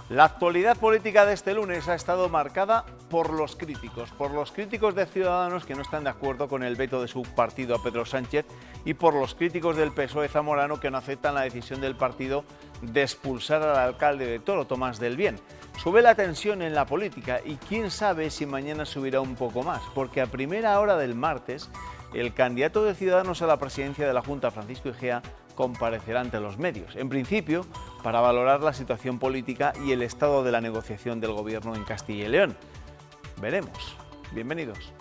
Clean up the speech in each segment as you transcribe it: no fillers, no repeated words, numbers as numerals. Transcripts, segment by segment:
La actualidad política de este lunes ha estado marcada por los críticos de Ciudadanos que no están de acuerdo con el veto de su partido a Pedro Sánchez y por los críticos del PSOE zamorano que no aceptan la decisión del partido de expulsar al alcalde de Toro, Tomás del Bien. Sube la tensión en la política y quién sabe si mañana subirá un poco más, porque a primera hora del martes el candidato de Ciudadanos a la presidencia de la Junta, Francisco Igea, comparecerá ante los medios, en principio para valorar la situación política y el estado de la negociación del gobierno en Castilla y León. Veremos. Bienvenidos.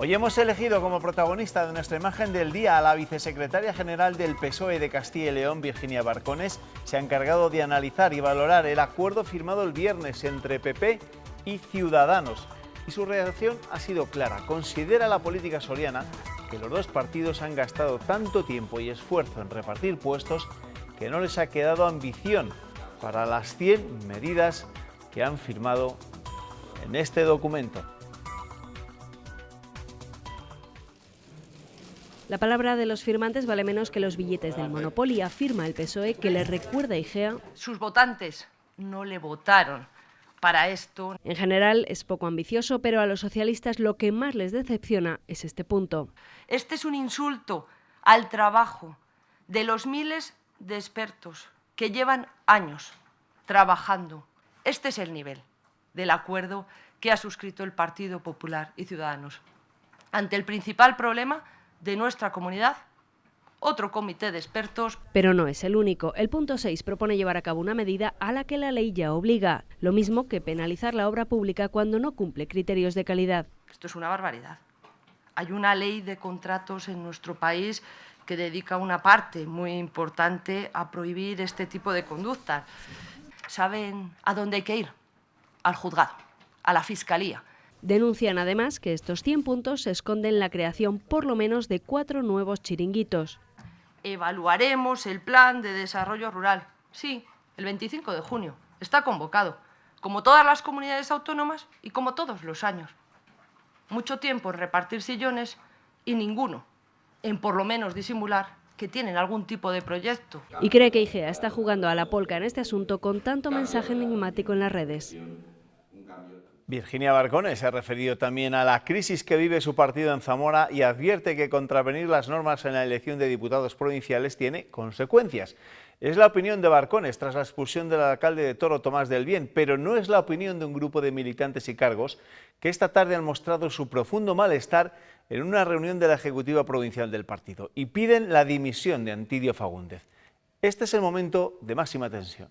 Hoy hemos elegido como protagonista de nuestra imagen del día a la vicesecretaria general del PSOE de Castilla y León, Virginia Barcones. Se ha encargado de analizar y valorar el acuerdo firmado el viernes entre PP y Ciudadanos. Y su reacción ha sido clara. Considera la política soriana que los dos partidos han gastado tanto tiempo y esfuerzo en repartir puestos que no les ha quedado ambición para las 100 medidas que han firmado en este documento. La palabra de los firmantes vale menos que los billetes del Monopoly, afirma el PSOE, que le recuerda a Igea. Sus votantes no le votaron para esto. En general es poco ambicioso, pero a los socialistas lo que más les decepciona es este punto. Este es un insulto al trabajo de los miles de expertos que llevan años trabajando. Este es el nivel del acuerdo que ha suscrito el Partido Popular y Ciudadanos. Ante el principal problema de nuestra comunidad, otro comité de expertos. Pero no es el único. El punto 6 propone llevar a cabo una medida a la que la ley ya obliga, lo mismo que penalizar la obra pública cuando no cumple criterios de calidad. Esto es una barbaridad. Hay una ley de contratos en nuestro país que dedica una parte muy importante a prohibir este tipo de conductas. ¿Saben a dónde hay que ir? Al juzgado, a la fiscalía. Denuncian además que estos 100 puntos se esconden la creación por lo menos de 4 nuevos chiringuitos. Evaluaremos el plan de desarrollo rural. Sí, el 25 de junio. Está convocado, como todas las comunidades autónomas y como todos los años. Mucho tiempo en repartir sillones y ninguno en por lo menos disimular que tienen algún tipo de proyecto. Y cree que Igea está jugando a la polca en este asunto con tanto mensaje enigmático en las redes. Virginia Barcones se ha referido también a la crisis que vive su partido en Zamora y advierte que contravenir las normas en la elección de diputados provinciales tiene consecuencias. Es la opinión de Barcones tras la expulsión del alcalde de Toro, Tomás del Bien, pero no es la opinión de un grupo de militantes y cargos que esta tarde han mostrado su profundo malestar en una reunión de la Ejecutiva Provincial del partido y piden la dimisión de Antidio Fagúndez. Este es el momento de máxima tensión.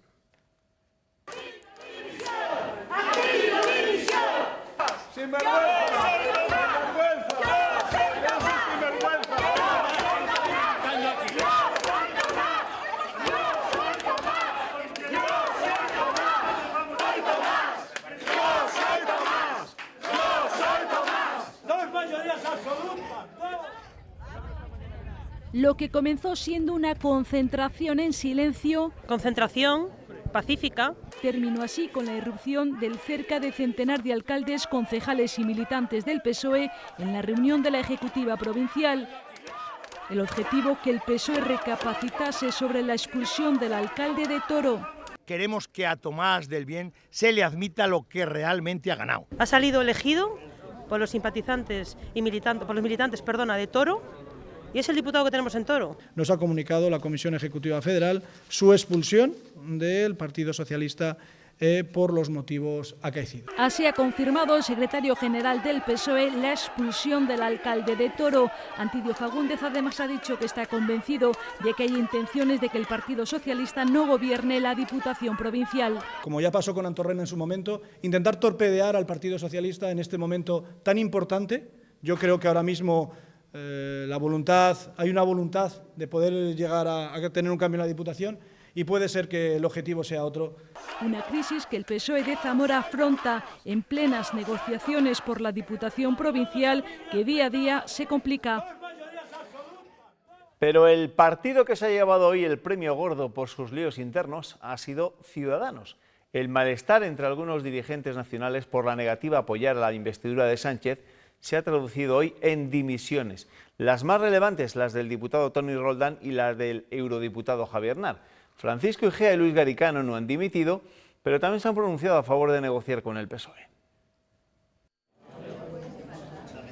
Lo que comenzó siendo una concentración en silencio, concentración pacífica, terminó así con la irrupción del cerca de centenar de alcaldes, concejales y militantes del PSOE en la reunión de la Ejecutiva Provincial. El objetivo, que el PSOE recapacitase sobre la expulsión del alcalde de Toro. Queremos que a Tomás del Bien se le admita lo que realmente ha ganado. Ha salido elegido por los simpatizantes y militantes, de Toro, y es el diputado que tenemos en Toro. Nos ha comunicado la Comisión Ejecutiva Federal su expulsión del Partido Socialista por los motivos acaecidos. Así ha confirmado el secretario general del PSOE la expulsión del alcalde de Toro. Antidio Fagúndez además ha dicho que está convencido de que hay intenciones de que el Partido Socialista no gobierne la Diputación Provincial. Como ya pasó con Antorrena en su momento, intentar torpedear al Partido Socialista en este momento tan importante. Yo creo que ahora mismo hay una voluntad de poder llegar a tener un cambio en la Diputación y puede ser que el objetivo sea otro. Una crisis que el PSOE de Zamora afronta en plenas negociaciones por la Diputación Provincial, que día a día se complica. Pero el partido que se ha llevado hoy el premio gordo por sus líos internos ha sido Ciudadanos. El malestar entre algunos dirigentes nacionales por la negativa a apoyar la investidura de Sánchez se ha traducido hoy en dimisiones. Las más relevantes, las del diputado Toni Roldán y las del eurodiputado Javier Nart. Francisco Igea y Luis Garicano no han dimitido, pero también se han pronunciado a favor de negociar con el PSOE.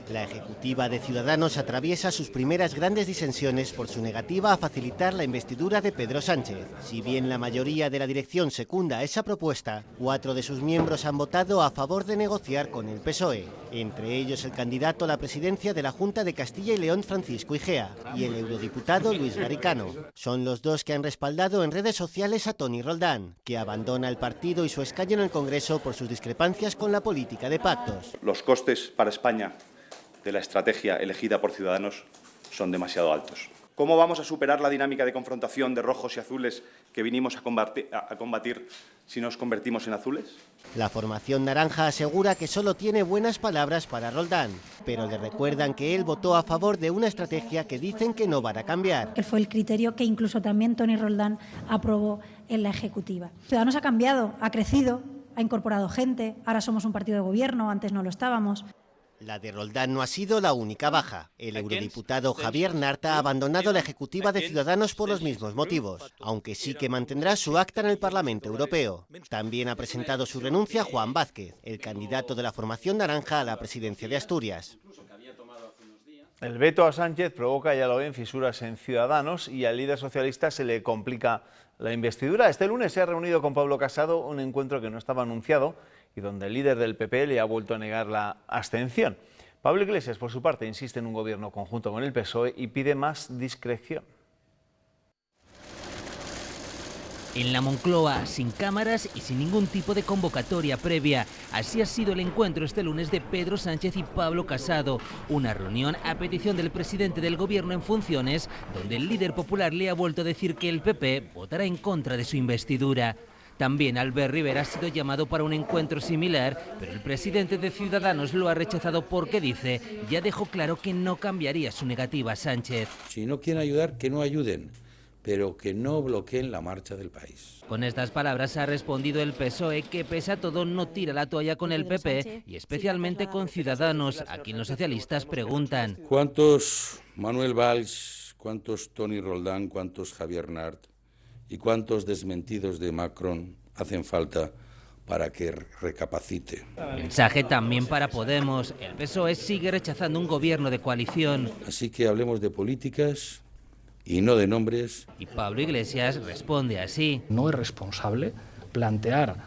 La ejecutiva de Ciudadanos atraviesa sus primeras grandes disensiones por su negativa a facilitar la investidura de Pedro Sánchez. Si bien la mayoría de la dirección secunda esa propuesta, 4 de sus miembros han votado a favor de negociar con el PSOE, entre ellos el candidato a la presidencia de la Junta de Castilla y León, Francisco Igea, y el eurodiputado Luis Garicano. Son los dos que han respaldado en redes sociales a Toni Roldán, que abandona el partido y su escaño en el Congreso por sus discrepancias con la política de pactos. Los costes para España de la estrategia elegida por Ciudadanos son demasiado altos. ¿Cómo vamos a superar la dinámica de confrontación de rojos y azules que vinimos a combatir si nos convertimos en azules? La formación naranja asegura que solo tiene buenas palabras para Roldán, pero le recuerdan que él votó a favor de una estrategia que dicen que no van a cambiar. Que fue el criterio que incluso también Toni Roldán aprobó en la ejecutiva. Ciudadanos ha cambiado, ha crecido, ha incorporado gente, ahora somos un partido de gobierno, antes no lo estábamos. La de Roldán no ha sido la única baja. El eurodiputado Javier Nart ha abandonado la ejecutiva de Ciudadanos por los mismos motivos, aunque sí que mantendrá su acta en el Parlamento Europeo. También ha presentado su renuncia Juan Vázquez, el candidato de la formación naranja a la presidencia de Asturias. El veto a Sánchez provoca, ya lo ven, fisuras en Ciudadanos y al líder socialista se le complica la investidura. Este lunes se ha reunido con Pablo Casado, un encuentro que no estaba anunciado y donde el líder del PP le ha vuelto a negar la abstención. Pablo Iglesias, por su parte, insiste en un gobierno conjunto con el PSOE y pide más discreción. En la Moncloa, sin cámaras y sin ningún tipo de convocatoria previa. Así ha sido el encuentro este lunes de Pedro Sánchez y Pablo Casado. Una reunión a petición del presidente del gobierno en funciones, donde el líder popular le ha vuelto a decir que el PP votará en contra de su investidura. También Albert Rivera ha sido llamado para un encuentro similar, pero el presidente de Ciudadanos lo ha rechazado porque dice, ya dejó claro que no cambiaría su negativa a Sánchez. Si no quieren ayudar, que no ayuden, pero que no bloqueen la marcha del país. Con estas palabras ha respondido el PSOE, que pese a todo no tira la toalla con el PP y especialmente con Ciudadanos, a quien los socialistas preguntan. ¿Cuántos Manuel Valls, cuántos Toni Roldán, cuántos Javier Nart y cuántos desmentidos de Macron hacen falta para que recapacite? Mensaje también para Podemos. El PSOE sigue rechazando un gobierno de coalición. Así que hablemos de políticas y no de nombres. Y Pablo Iglesias responde así. No es responsable plantear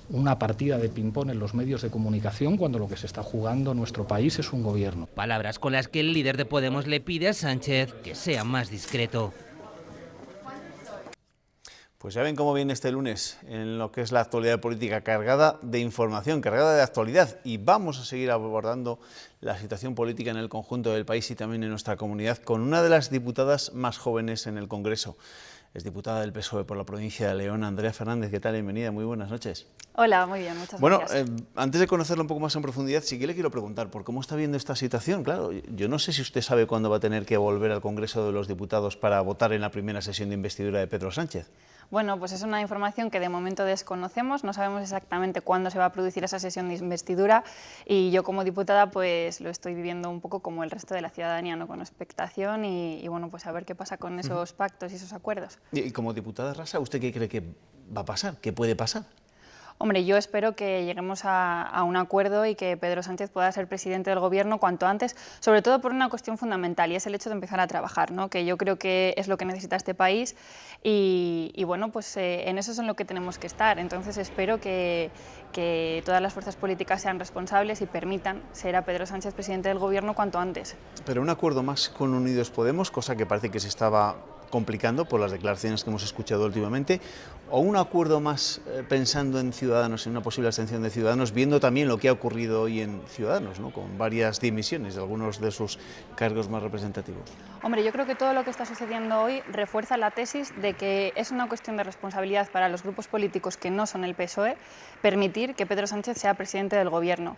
una partida de ping-pong en los medios de comunicación cuando lo que se está jugando en nuestro país es un gobierno. Palabras con las que el líder de Podemos le pide a Sánchez que sea más discreto. Pues ya ven cómo viene este lunes en lo que es la actualidad política, cargada de información, cargada de actualidad, y vamos a seguir abordando la situación política en el conjunto del país y también en nuestra comunidad con una de las diputadas más jóvenes en el Congreso. Es diputada del PSOE por la provincia de León, Andrea Fernández. ¿Qué tal? Bienvenida, muy buenas noches. Hola, muy bien, muchas gracias. Bueno, antes de conocerlo un poco más en profundidad, sí que le quiero preguntar por cómo está viendo esta situación. Claro, yo no sé si usted sabe cuándo va a tener que volver al Congreso de los Diputados para votar en la primera sesión de investidura de Pedro Sánchez. Bueno, pues es una información que de momento desconocemos, no sabemos exactamente cuándo se va a producir esa sesión de investidura y yo como diputada pues lo estoy viviendo un poco como el resto de la ciudadanía, ¿no? Con expectación y bueno, pues a ver qué pasa con esos pactos y esos acuerdos. Y como diputada rasa, ¿usted qué cree que va a pasar? ¿Qué puede pasar? Hombre, yo espero que lleguemos a un acuerdo y que Pedro Sánchez pueda ser presidente del Gobierno cuanto antes, sobre todo por una cuestión fundamental y es el hecho de empezar a trabajar, ¿no? Que yo creo que es lo que necesita este país y bueno, pues en eso es en lo que tenemos que estar. Entonces espero que todas las fuerzas políticas sean responsables y permitan ser a Pedro Sánchez presidente del Gobierno cuanto antes. Pero un acuerdo más con Unidos Podemos, cosa que parece que se estaba complicando por las declaraciones que hemos escuchado últimamente, o un acuerdo más pensando en Ciudadanos, en una posible abstención de Ciudadanos, viendo también lo que ha ocurrido hoy en Ciudadanos, ¿no?, con varias dimisiones de algunos de sus cargos más representativos? Hombre, yo creo que todo lo que está sucediendo hoy refuerza la tesis de que es una cuestión de responsabilidad para los grupos políticos que no son el PSOE permitir que Pedro Sánchez sea presidente del Gobierno.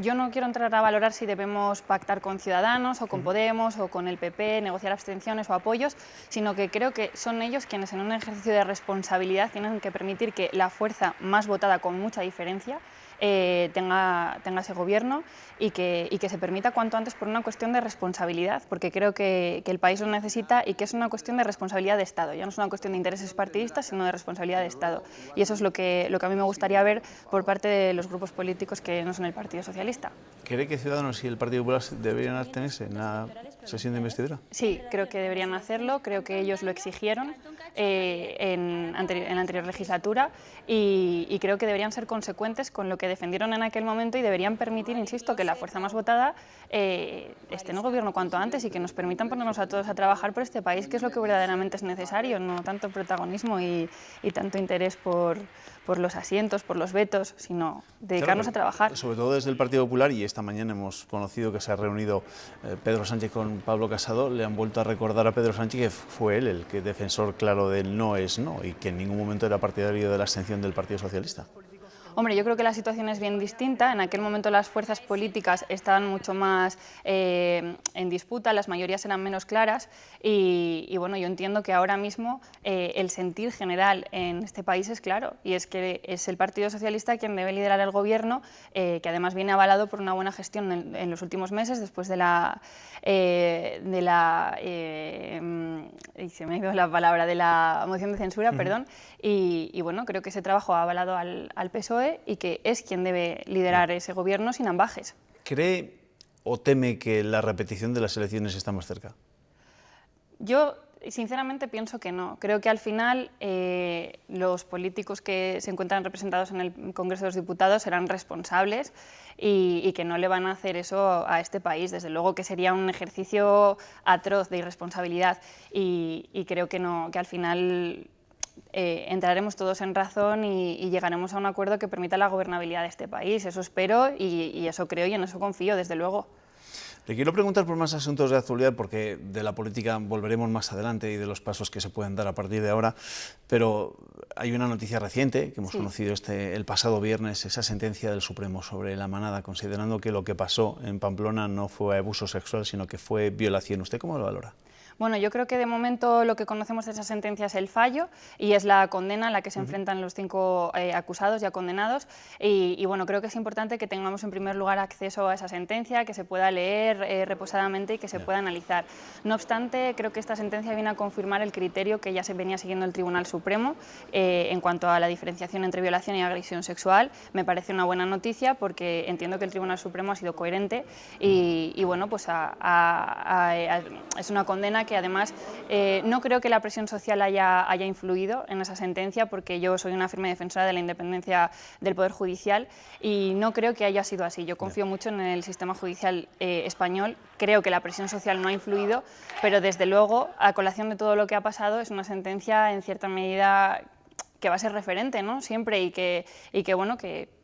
Yo no quiero entrar a valorar si debemos pactar con Ciudadanos o con Podemos o con el PP, negociar abstenciones o apoyos, sino que creo que son ellos quienes en un ejercicio de responsabilidad tienen que permitir que la fuerza más votada con mucha diferencia tenga ese gobierno y que se permita cuanto antes por una cuestión de responsabilidad, porque creo que el país lo necesita y que es una cuestión de responsabilidad de Estado. Ya no es una cuestión de intereses partidistas, sino de responsabilidad de Estado. Y eso es lo que a mí me gustaría ver por parte de los grupos políticos que no son el Partido Socialista. ¿Cree que Ciudadanos y el Partido Popular deberían abstenerse en la sesión de investidura? Sí, creo que deberían hacerlo, creo que ellos lo exigieron en la anterior legislatura y creo que deberían ser consecuentes con lo que defendieron en aquel momento y deberían permitir, insisto, que la fuerza más votada esté en el Gobierno cuanto antes y que nos permitan ponernos a todos a trabajar por este país, que es lo que verdaderamente es necesario, no tanto protagonismo y tanto interés por los asientos, por los vetos, sino dedicarnos a trabajar. Sobre todo desde el Partido Popular, y esta mañana hemos conocido que se ha reunido Pedro Sánchez con Pablo Casado, le han vuelto a recordar a Pedro Sánchez que fue él el que defensor claro del no es no y que en ningún momento era partidario de la abstención del Partido Socialista. Hombre, yo creo que la situación es bien distinta. En aquel momento las fuerzas políticas estaban mucho más en disputa, las mayorías eran menos claras y bueno, yo entiendo que ahora mismo el sentir general en este país es claro y es que es el Partido Socialista quien debe liderar el Gobierno, que además viene avalado por una buena gestión en los últimos meses después de la moción de censura, perdón, y bueno, creo que ese trabajo ha avalado al PSOE y que es quien debe liderar ese gobierno sin ambajes. ¿Cree o teme que la repetición de las elecciones está más cerca? Yo sinceramente pienso que no. Creo que al final los políticos que se encuentran representados en el Congreso de los Diputados serán responsables y que no le van a hacer eso a este país. Desde luego que sería un ejercicio atroz de irresponsabilidad y creo que no, que al final entraremos todos en razón y llegaremos a un acuerdo que permita la gobernabilidad de este país. Eso espero y eso creo y en eso confío, desde luego. Le quiero preguntar por más asuntos de actualidad, porque de la política volveremos más adelante y de los pasos que se pueden dar a partir de ahora, pero hay una noticia reciente que hemos conocido el pasado viernes, esa sentencia del Supremo sobre La Manada, considerando que lo que pasó en Pamplona no fue abuso sexual, sino que fue violación. ¿Usted cómo lo valora? Bueno, yo creo que de momento lo que conocemos de esa sentencia es el fallo y es la condena a la que se enfrentan los 5 acusados ya condenados y bueno, creo que es importante que tengamos en primer lugar acceso a esa sentencia, que se pueda leer reposadamente y que se pueda analizar. No obstante, creo que esta sentencia viene a confirmar el criterio que ya se venía siguiendo el Tribunal Supremo en cuanto a la diferenciación entre violación y agresión sexual. Me parece una buena noticia porque entiendo que el Tribunal Supremo ha sido coherente y bueno, pues es una condena que además no creo que la presión social haya influido en esa sentencia, porque yo soy una firme defensora de la independencia del Poder Judicial y no creo que haya sido así. Yo confío mucho en el sistema judicial español, creo que la presión social no ha influido, pero desde luego, a colación de todo lo que ha pasado, es una sentencia en cierta medida que va a ser referente, ¿no? Siempre y que bueno, que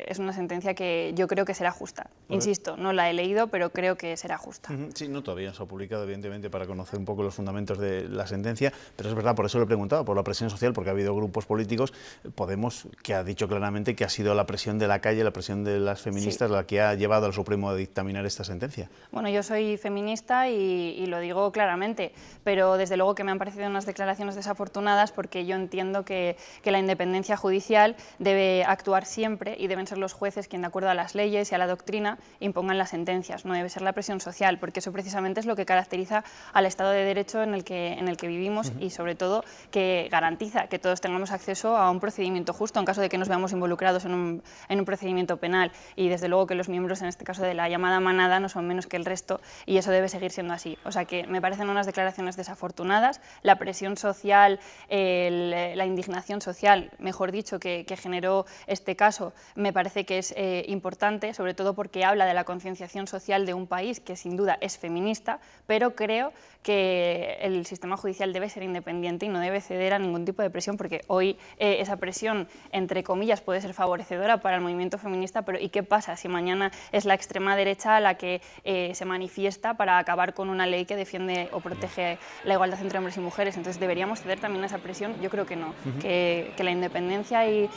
es una sentencia que yo creo que será justa. Insisto, no la he leído, pero creo que será justa. Sí, no, todavía se ha publicado, evidentemente, para conocer un poco los fundamentos de la sentencia, pero es verdad, por eso lo he preguntado, por la presión social, porque ha habido grupos políticos, Podemos, que ha dicho claramente que ha sido la presión de la calle, la presión de las feministas, la que ha llevado al Supremo a dictaminar esta sentencia. Bueno, yo soy feminista y lo digo claramente, pero desde luego que me han parecido unas declaraciones desafortunadas, porque yo entiendo que la independencia judicial debe actuar siempre y deben ser los jueces quienes, de acuerdo a las leyes y a la doctrina, impongan las sentencias. No debe ser la presión social, porque eso precisamente es lo que caracteriza al Estado de Derecho en el que vivimos y, sobre todo, que garantiza que todos tengamos acceso a un procedimiento justo en caso de que nos veamos involucrados en un procedimiento penal. Y, desde luego, que los miembros, en este caso de la llamada manada, no son menos que el resto y eso debe seguir siendo así. O sea que me parecen unas declaraciones desafortunadas. La presión social, la indignación social, mejor dicho, que generó este caso me parece que es importante, sobre todo porque habla de la concienciación social de un país que sin duda es feminista, pero creo que el sistema judicial debe ser independiente y no debe ceder a ningún tipo de presión, porque hoy esa presión, entre comillas, puede ser favorecedora para el movimiento feminista, pero ¿y qué pasa si mañana es la extrema derecha la que se manifiesta para acabar con una ley que defiende o protege la igualdad entre hombres y mujeres? Entonces, ¿deberíamos ceder también a esa presión? Yo creo que no, que la independencia y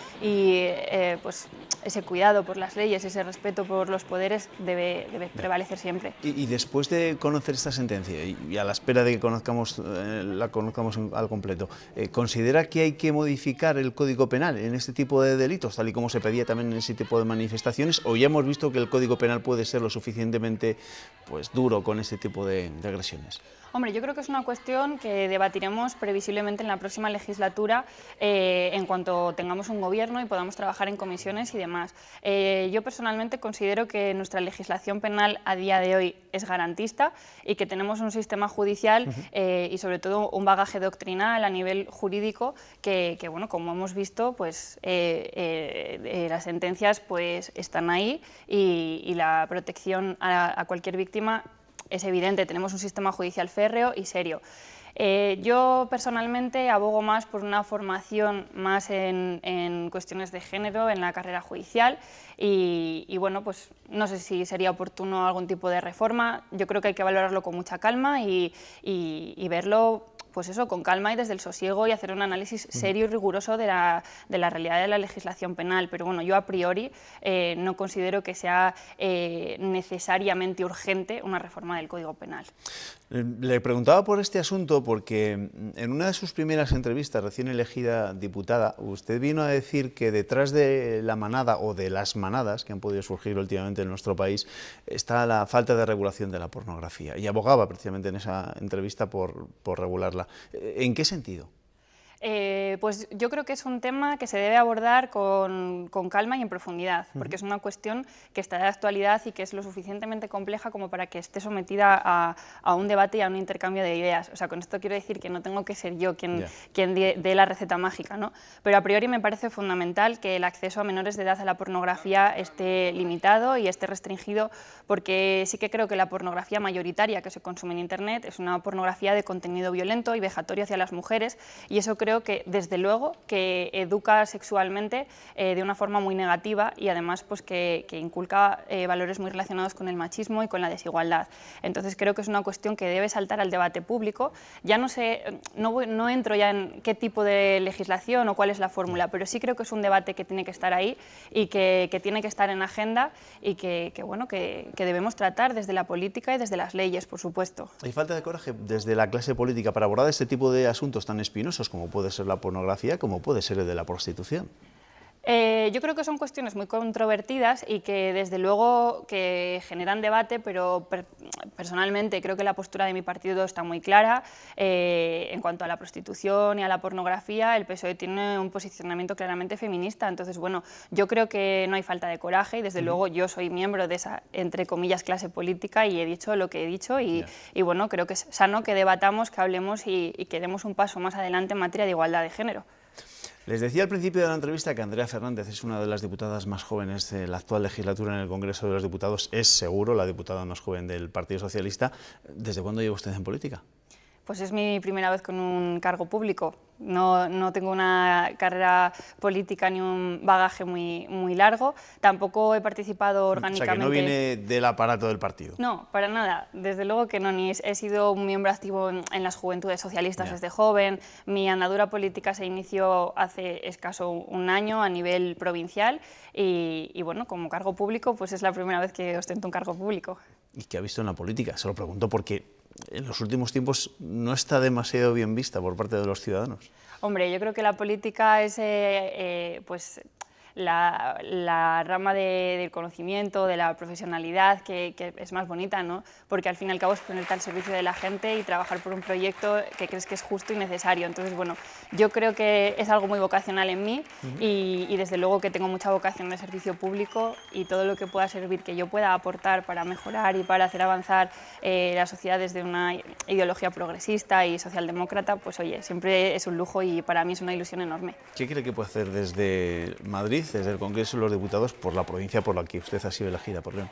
pues ese cuidado por las leyes, ese respeto por los poderes debe prevalecer siempre. Y después de conocer esta sentencia y a la espera de que la conozcamos al completo, ¿considera que hay que modificar el Código Penal en este tipo de delitos, tal y como se pedía también en ese tipo de manifestaciones, o ya hemos visto que el Código Penal puede ser lo suficientemente duro con este tipo de agresiones? Hombre, yo creo que es una cuestión que debatiremos previsiblemente en la próxima legislatura en cuanto tengamos un gobierno y podamos trabajar en comisiones y demás. Yo personalmente considero que nuestra legislación penal a día de hoy es garantista y que tenemos un sistema judicial y sobre todo un bagaje doctrinal a nivel jurídico que bueno, como hemos visto, pues las sentencias pues están ahí y la protección a cualquier víctima es evidente. Tenemos un sistema judicial férreo y serio. Yo personalmente abogo más por una formación más en cuestiones de género en la carrera judicial y bueno, pues no sé si sería oportuno algún tipo de reforma. Yo creo que hay que valorarlo con mucha calma y verlo pues eso, con calma y desde el sosiego, y hacer un análisis serio y riguroso de la realidad de la legislación penal. Pero bueno, yo a priori no considero que sea necesariamente urgente una reforma del Código Penal. Le preguntaba por este asunto porque en una de sus primeras entrevistas, recién elegida diputada, usted vino a decir que detrás de la manada o de las manadas que han podido surgir últimamente en nuestro país está la falta de regulación de la pornografía, y abogaba precisamente en esa entrevista por regularla. ¿En qué sentido? Pues yo creo que es un tema que se debe abordar con calma y en profundidad, porque es una cuestión que está de actualidad y que es lo suficientemente compleja como para que esté sometida a un debate y a un intercambio de ideas. O sea, con esto quiero decir que no tengo que ser yo quien dé la receta mágica, ¿no? Pero a priori me parece fundamental que el acceso a menores de edad a la pornografía esté limitado y esté restringido, porque sí que creo que la pornografía mayoritaria que se consume en Internet es una pornografía de contenido violento y vejatorio hacia las mujeres, y eso creo que desde luego que educa sexualmente de una forma muy negativa y además pues que inculca valores muy relacionados con el machismo y con la desigualdad. Entonces creo que es una cuestión que debe saltar al debate público. Ya no entro ya en qué tipo de legislación o cuál es la fórmula, pero sí creo que es un debate que tiene que estar ahí y que tiene que estar en agenda y que debemos tratar desde la política y desde las leyes, por supuesto. ¿Hay falta de coraje desde la clase política para abordar este tipo de asuntos tan espinosos como puede ser la pornografía, como puede ser el de la prostitución? Yo creo que son cuestiones muy controvertidas y que desde luego que generan debate, pero personalmente creo que la postura de mi partido está muy clara. En cuanto a la prostitución y a la pornografía, el PSOE tiene un posicionamiento claramente feminista. Entonces, bueno, yo creo que no hay falta de coraje y desde luego yo soy miembro de esa, entre comillas, clase política y he dicho lo que he dicho y bueno, creo que es sano que debatamos, que hablemos y que demos un paso más adelante en materia de igualdad de género. Les decía al principio de la entrevista que Andrea Fernández es una de las diputadas más jóvenes de la actual legislatura en el Congreso de los Diputados. Es seguro la diputada más joven del Partido Socialista. ¿Desde cuándo lleva usted en política? Pues es mi primera vez con un cargo público. No tengo una carrera política ni un bagaje muy largo. Tampoco he participado orgánicamente. O sea, que no viene del aparato del partido. No, para nada. Desde luego que no. Ni he sido un miembro activo en las Juventudes Socialistas desde joven. Mi andadura política se inició hace escaso un año a nivel provincial y bueno, como cargo público, pues es la primera vez que ostento un cargo público. ¿Y qué ha visto en la política? Se lo pregunto porque en los últimos tiempos no está demasiado bien vista por parte de los ciudadanos. Hombre, yo creo que la política es pues la rama del conocimiento, de la profesionalidad, que es más bonita, ¿no? Porque al fin y al cabo es ponerte al servicio de la gente y trabajar por un proyecto que crees que es justo y necesario. Entonces, bueno, yo creo que es algo muy vocacional en mí y desde luego que tengo mucha vocación de servicio público y todo lo que pueda servir, que yo pueda aportar para mejorar y para hacer avanzar la sociedad desde una ideología progresista y socialdemócrata, pues oye, siempre es un lujo y para mí es una ilusión enorme. ¿Qué cree que puede hacer desde Madrid feliz desde el Congreso de los Diputados por la provincia por la que usted ha sido elegida, por León.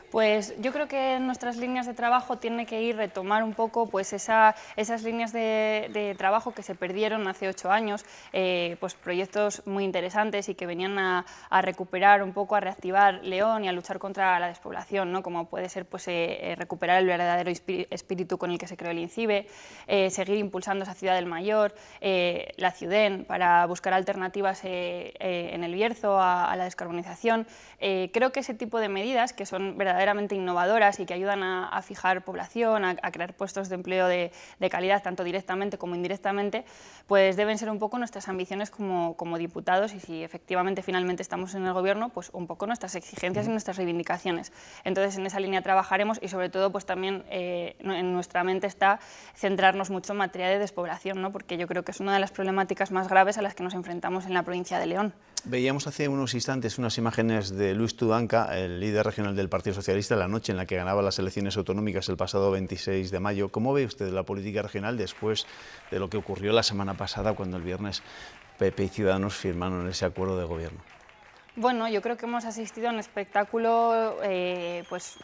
Pues yo creo que nuestras líneas de trabajo tienen que ir retomar un poco pues esas líneas de trabajo que se perdieron hace 8 años, pues proyectos muy interesantes y que venían a recuperar un poco, a reactivar León y a luchar contra la despoblación, ¿no? Como puede ser pues, recuperar el verdadero espíritu con el que se creó el INCIBE, seguir impulsando esa ciudad del mayor, la Ciudén, para buscar alternativas en el Bierzo a la descarbonización. Creo que ese tipo de medidas, que son verdaderamente innovadoras y que ayudan a fijar población, a crear puestos de empleo de calidad, tanto directamente como indirectamente, pues deben ser un poco nuestras ambiciones como diputados, y si efectivamente finalmente estamos en el gobierno, pues un poco nuestras exigencias y nuestras reivindicaciones. Entonces en esa línea trabajaremos, y sobre todo pues también en nuestra mente está centrarnos mucho en materia de despoblación, ¿no? Porque yo creo que es una de las problemáticas más graves a las que nos enfrentamos en la provincia de León. Veíamos hace unos instantes unas imágenes de Luis Tudanca, el líder regional del Partido Socialista, la noche en la que ganaba las elecciones autonómicas el pasado 26 de mayo. ¿Cómo ve usted la política regional después de lo que ocurrió la semana pasada, cuando el viernes PP y Ciudadanos firmaron ese acuerdo de gobierno? Bueno, yo creo que hemos asistido a un espectáculo pues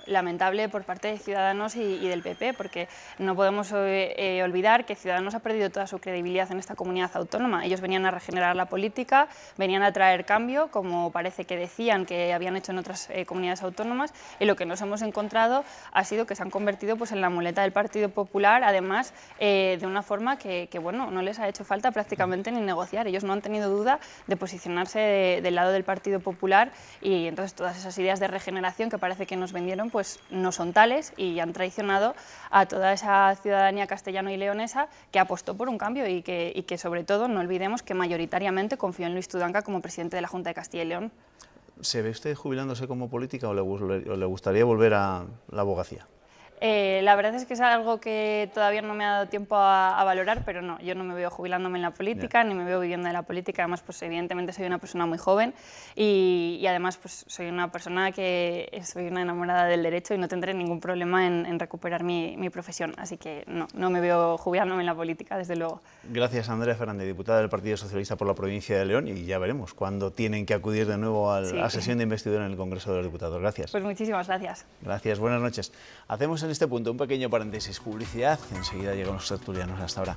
lamentable por parte de Ciudadanos y del PP, porque no podemos olvidar que Ciudadanos ha perdido toda su credibilidad en esta comunidad autónoma. Ellos venían a regenerar la política, venían a traer cambio, como parece que decían que habían hecho en otras comunidades autónomas, y lo que nos hemos encontrado ha sido que se han convertido pues, en la muleta del Partido Popular, además de una forma que bueno, no les ha hecho falta prácticamente ni negociar. Ellos no han tenido duda de posicionarse del lado del Partido Popular, y entonces todas esas ideas de regeneración que parece que nos vendieron pues no son tales, y han traicionado a toda esa ciudadanía castellano y leonesa que apostó por un cambio y que sobre todo no olvidemos que mayoritariamente confió en Luis Tudanca como presidente de la Junta de Castilla y León. ¿Se ve usted jubilándose como política o le gustaría volver a la abogacía? La verdad es que es algo que todavía no me ha dado tiempo a valorar, pero no, yo no me veo jubilándome en la política, ni me veo viviendo de la política. Además, pues evidentemente soy una persona muy joven y además pues soy una persona que soy una enamorada del derecho y no tendré ningún problema en recuperar mi profesión. Así que no me veo jubilándome en la política, desde luego. Gracias, Andrea Fernández, diputada del Partido Socialista por la provincia de León, y ya veremos cuándo tienen que acudir de nuevo a la sesión de investidura en el Congreso de los Diputados. Gracias. Pues muchísimas gracias. Gracias, buenas noches. Hacemos en este punto un pequeño paréntesis, publicidad, enseguida llegan los tertulianos. Hasta ahora.